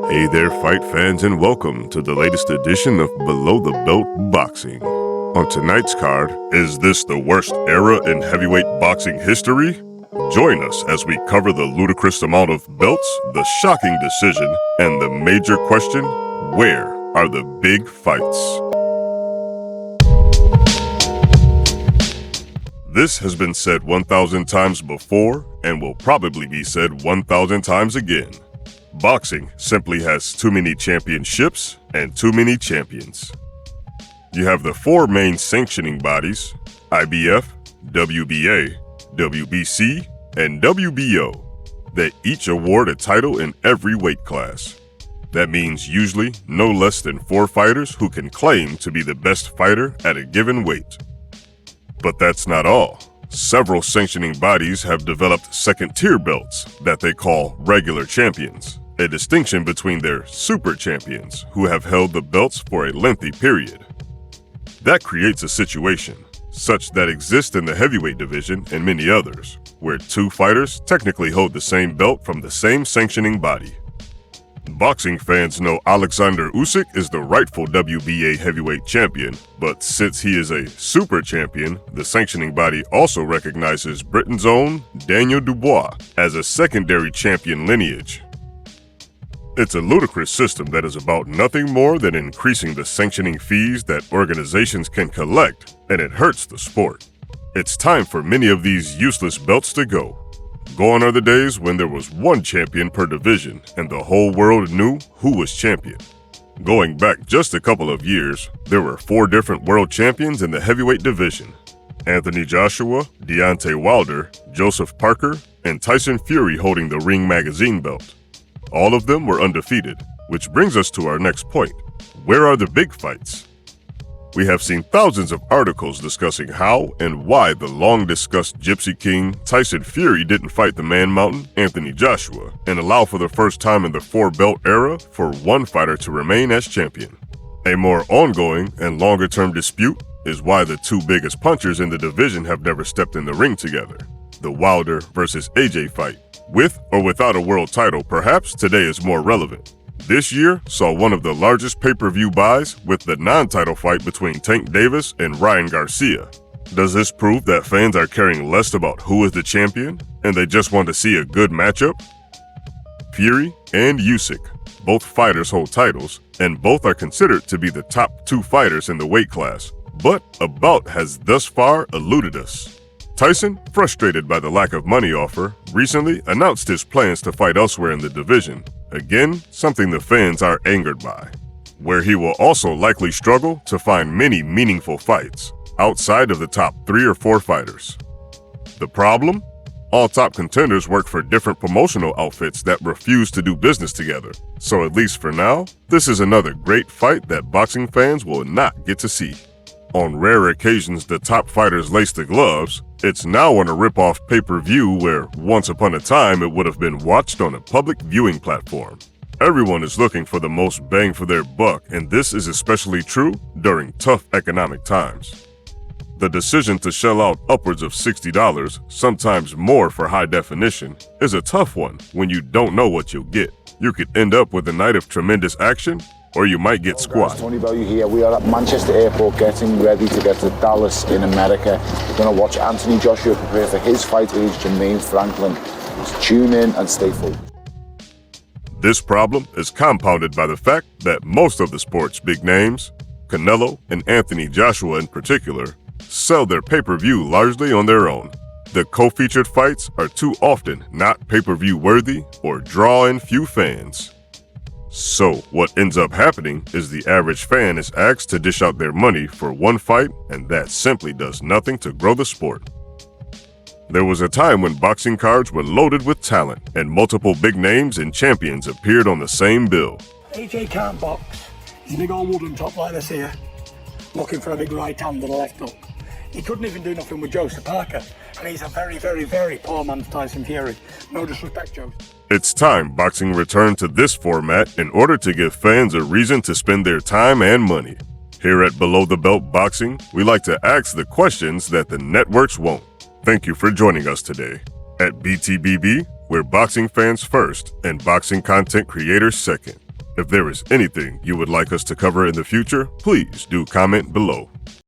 Hey there, fight fans, and welcome to the latest edition of Below the Belt Boxing. On tonight's card, is this the worst era in heavyweight boxing history? Join us as we cover the ludicrous amount of belts, the shocking decision, and the major question, where are the big fights? This has been said 1,000 times before and will probably be said 1,000 times again. Boxing simply has too many championships and too many champions. You have the four main sanctioning bodies, IBF, WBA, WBC, and WBO, that each award a title in every weight class. That means usually no less than 4 fighters who can claim to be the best fighter at a given weight. But that's not all. Several sanctioning bodies have developed second-tier belts that they call regular champions, a distinction between their super champions who have held the belts for a lengthy period. That creates a situation, such that exists in the heavyweight division and many others, where 2 fighters technically hold the same belt from the same sanctioning body. Boxing fans know Alexander Usyk is the rightful WBA heavyweight champion, but since he is a super champion, the sanctioning body also recognizes Britain's own Daniel Dubois as a secondary champion lineage. It's a ludicrous system that is about nothing more than increasing the sanctioning fees that organizations can collect, and it hurts the sport. It's time for many of these useless belts to go. Gone are the days when there was one champion per division and the whole world knew who was champion. Going back just a couple of years, there were 4 different world champions in the heavyweight division: Anthont Joshua, Deontay Wildier, Joseph Parker, and Tyson Fury holding the Ring Magazine belt. All of them were undefeated, which brings us to our next point. Where are the big fights? We have seen thousands of articles discussing how and why the long-discussed Gypsy King Tyson Fury didn't fight the Man Mountain Anthont Joshua and allow for the first time in the 4-belt era for one fighter to remain as champion. A more ongoing and longer-term dispute is why the 2 biggest punchers in the division have never stepped in the ring together. The Wilder versus AJ fight, with or without a world title, perhaps today is more relevant. This year saw one of the largest pay-per-view buys with the non-title fight between Tank Davis and Ryan Garcia. Does this prove that fans are caring less about who is the champion and they just want to see a good matchup? Fury and Usyk, both fighters hold titles and both are considered to be the top 2 fighters in the weight class, but a bout has thus far eluded us. Tyson, frustrated by the lack of money offer, recently announced his plans to fight elsewhere in the division. Again, something the fans are angered by, where he will also likely struggle to find many meaningful fights outside of the top 3 or 4 fighters. The problem? All top contenders work for different promotional outfits that refuse to do business together, so at least for now, this is another great fight that boxing fans will not get to see. On rare occasions the top fighters lace the gloves, it's now on a rip-off pay-per-view where once upon a time it would have been watched on a public viewing platform. Everyone is looking for the most bang for their buck, and this is especially true during tough economic times. The decision to shell out upwards of $60, sometimes more for high definition, is a tough one when you don't know what you'll get. You could end up with a night of tremendous action, or you might get squat. Tony Bellew here. We are at Manchester Airport getting ready to get to Dallas in America. We're going to watch Anthont Joshua prepare for his fight against Jermaine Franklin. So tune in and stay focused. This problem is compounded by the fact that most of the sport's big names, Canelo and Anthont Joshua in particular, sell their pay-per-view largely on their own. The co-featured fights are too often not pay-per-view worthy or draw in few fans. So what ends up happening is the average fan is asked to dish out their money for one fight, and that simply does nothing to grow the sport. There was a time when boxing cards were loaded with talent, and multiple big names and champions appeared on the same bill. AJ can't box. He's a big old wooden top like this here, looking for a big right hand and a left hook. He couldn't even do nothing with Joseph Parker, and he's a very, very, very poor man's Tyson Fury. No disrespect, Joe. It's time boxing returned to this format in order to give fans a reason to spend their time and money. Here at Below the Belt Boxing, we like to ask the questions that the networks won't. Thank you for joining us today. At BTBB, we're boxing fans first and boxing content creators second. If there is anything you would like us to cover in the future, please do comment below.